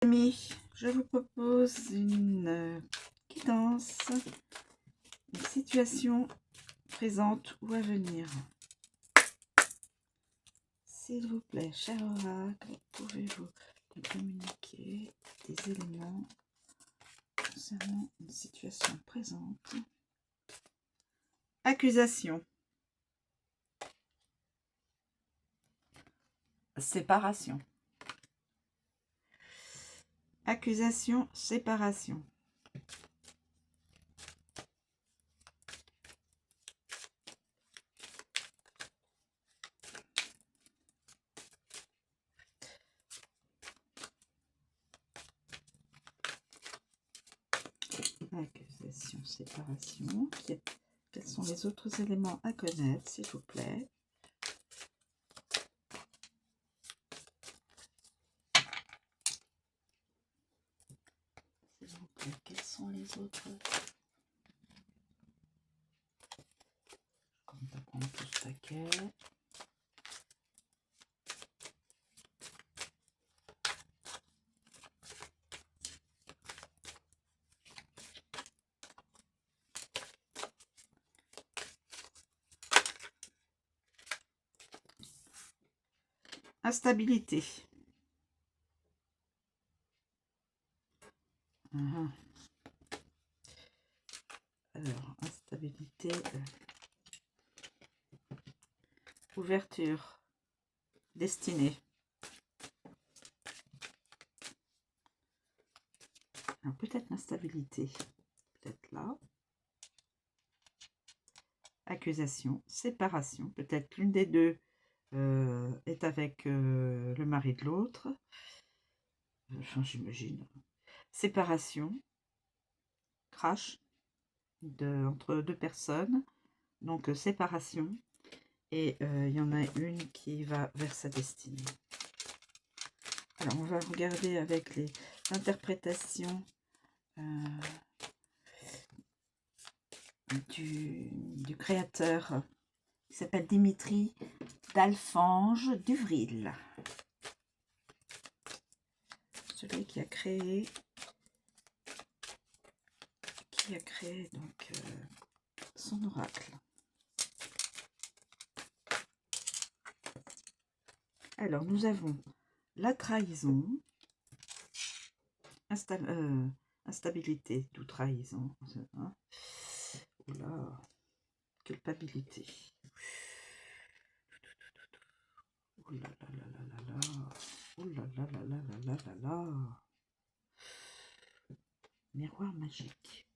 Amis, je vous propose une guidance, une situation présente ou à venir. S'il vous plaît, cher oracle, pouvez-vous me communiquer des éléments concernant une situation présente? Accusation. Séparation. Accusation, séparation. Accusation, séparation. Quels sont les autres éléments à connaître, s'il vous plaît? S'il vous plaît, quels sont les autres? On va prendre tout ce paquet. Instabilité. Alors, instabilité. Ouverture. Destinée. Alors, peut-être l'instabilité. Peut-être là. Accusation. Séparation. Peut-être l'une des deux est avec le mari de l'autre. Enfin, j'imagine. Séparation. Crash. Entre deux personnes. Donc, séparation. Et il y en a une qui va vers sa destinée. Alors, on va regarder avec les interprétations du créateur, qui s'appelle Dimitri d'Alfange d'Uvril. Celui qui a créé donc son oracle. Alors, nous avons la trahison, instabilité, d'où trahison, hein. Oula, culpabilité. Oula là là là là là, oula là là là là là là là. Miroir magique.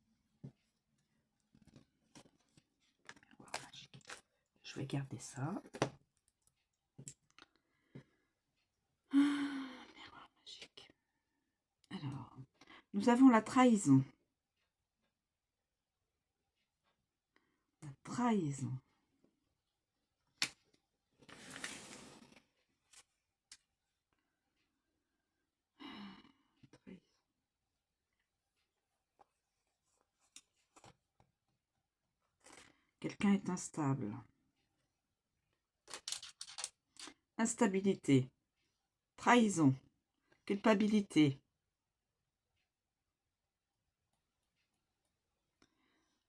Miroir magique. Je vais garder ça. Miroir magique. Alors, nous avons la trahison. La trahison. Quelqu'un est instable. Instabilité. Trahison. Culpabilité.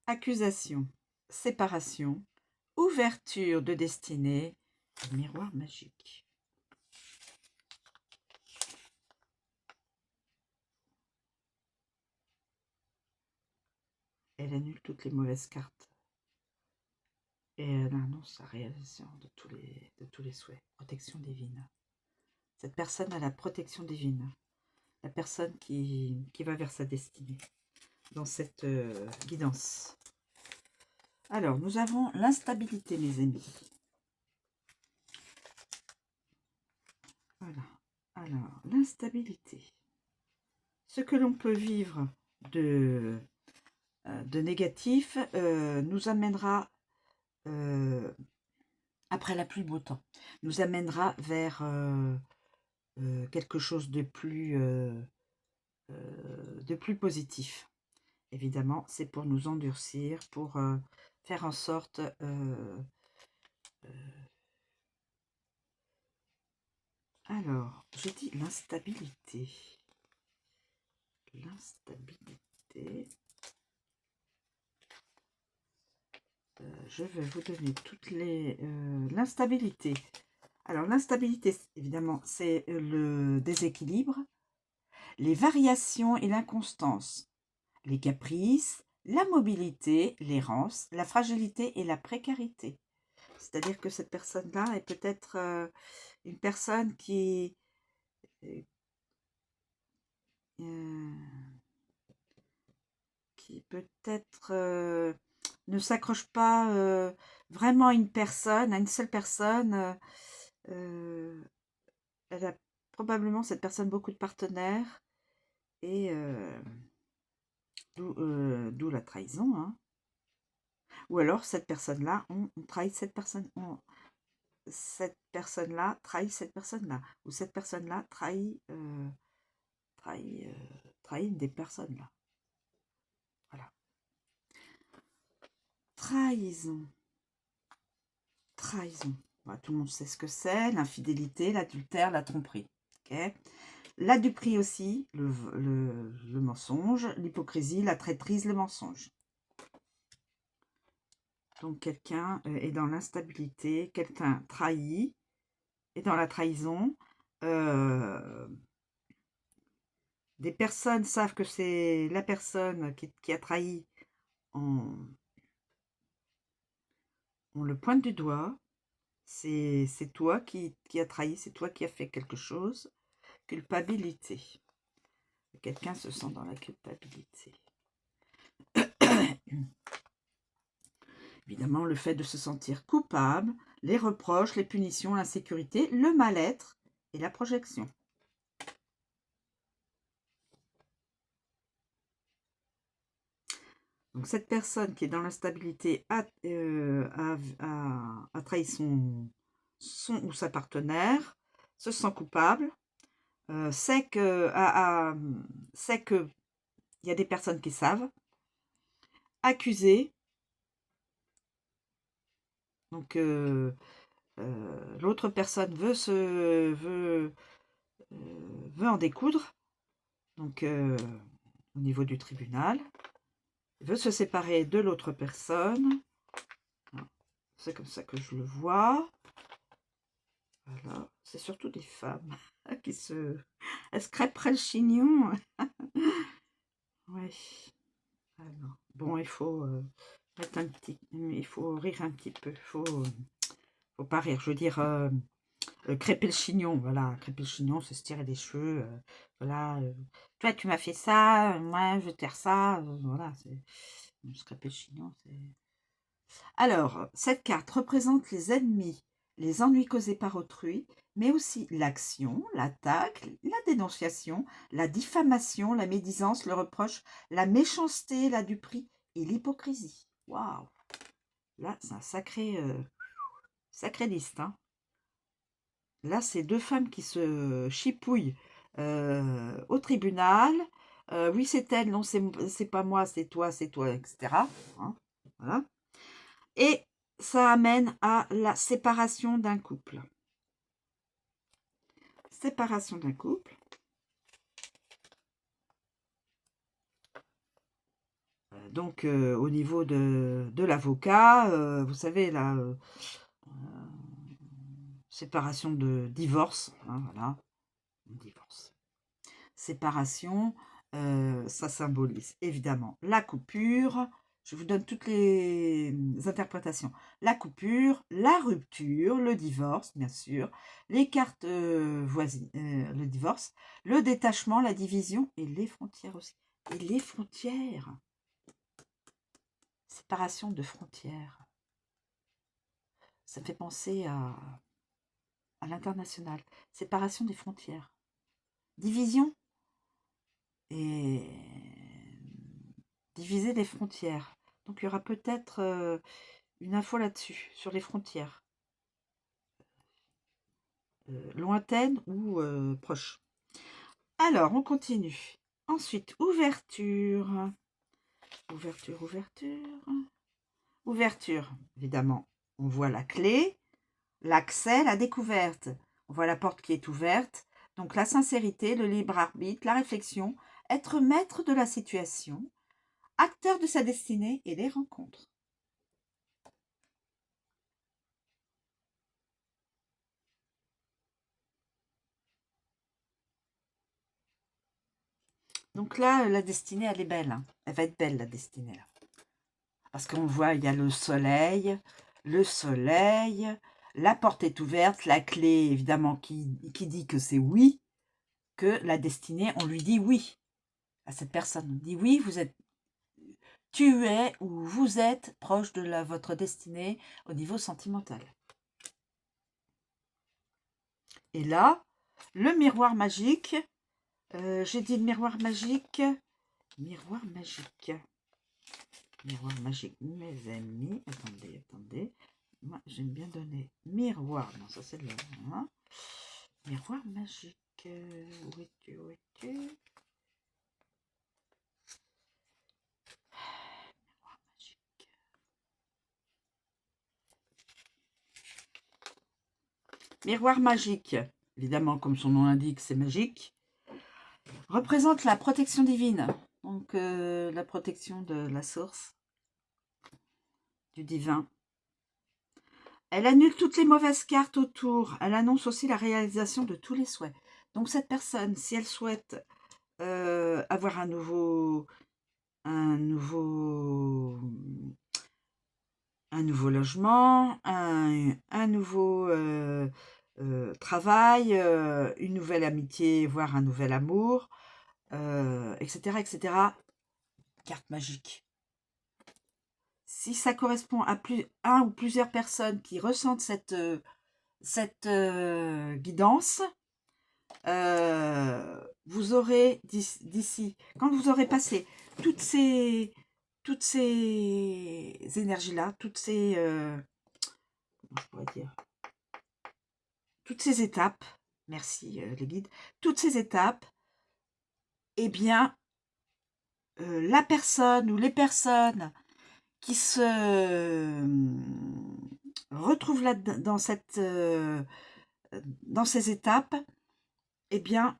Accusation. Séparation. Ouverture de destinée. Miroir magique. Elle annule toutes les mauvaises cartes. Et elle annonce la réalisation de tous les souhaits. Protection divine. Cette personne a la protection divine. La personne qui va vers sa destinée. Dans cette guidance. Alors, nous avons l'instabilité, mes amis. Voilà. Alors, l'instabilité. Ce que l'on peut vivre de négatif nous amènera, après la pluie, beau temps, nous amènera vers quelque chose de plus positif. Évidemment, c'est pour nous endurcir, pour faire en sorte alors, je dis l'instabilité. Instabilité. Je vais vous donner toutes les... l'instabilité. Alors, l'instabilité, évidemment, c'est le déséquilibre, les variations et l'inconstance, les caprices, la mobilité, l'errance, la fragilité et la précarité. C'est-à-dire que cette personne-là est peut-être une personne euh, qui peut-être ne s'accroche pas vraiment à une personne, à une seule personne. Elle a probablement, cette personne, beaucoup de partenaires et d'où la trahison. Hein. Ou alors cette personne-là, on trahit cette personne, cette personne-là trahit cette personne-là, ou cette personne-là trahit, trahit une des personnes là. Voilà. Trahison. Trahison. Voilà, tout le monde sait ce que c'est, l'infidélité, l'adultère, la tromperie. Okay, la duperie aussi, le mensonge, l'hypocrisie, la traîtrise, le mensonge. Donc quelqu'un est dans l'instabilité, quelqu'un trahit, est dans la trahison. Des personnes savent que c'est la personne qui a trahi, on le pointe du doigt. C'est toi qui as trahi, c'est toi qui as fait quelque chose. Culpabilité. Quelqu'un se sent dans la culpabilité. Évidemment, le fait de se sentir coupable, les reproches, les punitions, l'insécurité, le mal-être et la projection. Donc cette personne qui est dans l'instabilité a trahi son ou sa partenaire, se sent coupable, sait que il y a des personnes qui savent, accusé. Donc l'autre personne veut en découdre, donc au niveau du tribunal, veut se séparer de l'autre personne. C'est comme ça que je le vois. Voilà, c'est surtout des femmes qui elles se crêperaient le chignon. Oui. Alors, bon, il faut mettre un petit, il faut rire un petit peu. Faut pas rire. Je veux dire, crêper le chignon. Voilà, crêper le chignon, c'est se tirer les cheveux. Voilà. Toi, tu m'as fait ça. Moi, je vais te faire ça. Voilà, c'est se crêper le chignon. Alors, cette carte représente les ennemis, les ennuis causés par autrui, mais aussi l'action, l'attaque, la dénonciation, la diffamation, la médisance, le reproche, la méchanceté, la duperie et l'hypocrisie. Waouh! Là, c'est un sacré liste. Hein. Là, c'est deux femmes qui se chipouillent au tribunal. Oui, c'est elle, non, c'est pas moi, c'est toi, etc. Hein, voilà. Et ça amène à la séparation d'un couple. Séparation d'un couple. Donc, au niveau de l'avocat, vous savez, la séparation de divorce. Hein, voilà, divorce. Séparation, ça symbolise évidemment la coupure. Je vous donne toutes les interprétations. La coupure, la rupture, le divorce, bien sûr, les cartes voisines, le divorce, le détachement, la division et les frontières aussi. Et les frontières. Séparation de frontières. Ça me fait penser à l'international. Séparation des frontières. Division et diviser les frontières. Donc il y aura peut-être une info là-dessus, sur les frontières. Lointaines ou proches. Alors, on continue. Ensuite, ouverture. Ouverture, ouverture. Ouverture, évidemment. On voit la clé, l'accès, la découverte. On voit la porte qui est ouverte. Donc la sincérité, le libre arbitre, la réflexion, être maître de la situation, acteur de sa destinée et des rencontres. Donc là, la destinée, elle est belle. Hein. Elle va être belle, la destinée. Là. Parce qu'on voit, il y a le soleil, la porte est ouverte, la clé, évidemment, qui dit que c'est oui, que la destinée, on lui dit oui à cette personne. On dit oui, tu es ou vous êtes proche de votre destinée au niveau sentimental. Et là, le miroir magique, j'ai dit le miroir magique, miroir magique, mes amis, attendez, moi j'aime bien donner miroir, non ça c'est le hein. Miroir magique, où es-tu, miroir magique. Miroir magique, évidemment comme son nom l'indique c'est magique, représente la protection divine, donc la protection de la source, du divin. Elle annule toutes les mauvaises cartes autour. Elle annonce aussi la réalisation de tous les souhaits. Donc cette personne, si elle souhaite avoir un nouveau logement, un nouveau travail, une nouvelle amitié, voire un nouvel amour, etc., etc. Carte magique. Si ça correspond à un ou plusieurs personnes qui ressentent cette guidance, vous aurez d'ici, quand vous aurez passé toutes ces énergies-là, comment je pourrais dire, toutes ces étapes, merci les guides, toutes ces étapes, eh bien, la personne ou les personnes qui se retrouvent là dans ces étapes, eh bien,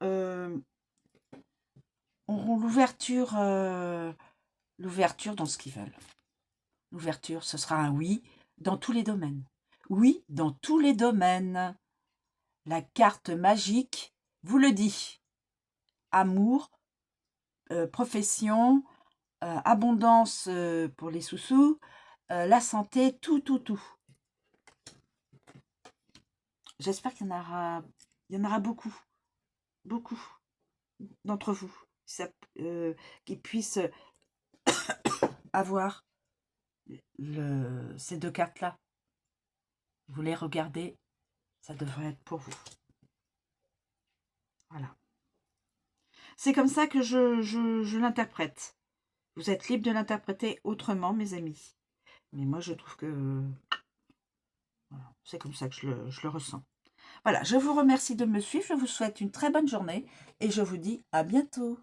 auront l'ouverture dans ce qu'ils veulent. L'ouverture, ce sera un oui dans tous les domaines. Oui, dans tous les domaines. La carte magique vous le dit. Amour, profession, abondance pour les sous-sous, la santé, tout. J'espère qu'il y en aura beaucoup d'entre vous qui puissent avoir ces deux cartes-là. Vous les regardez, ça devrait être pour vous. Voilà. C'est comme ça que je l'interprète. Vous êtes libre de l'interpréter autrement, mes amis. Mais moi, je trouve que voilà, c'est comme ça que je le ressens. Voilà, je vous remercie de me suivre. Je vous souhaite une très bonne journée et je vous dis à bientôt.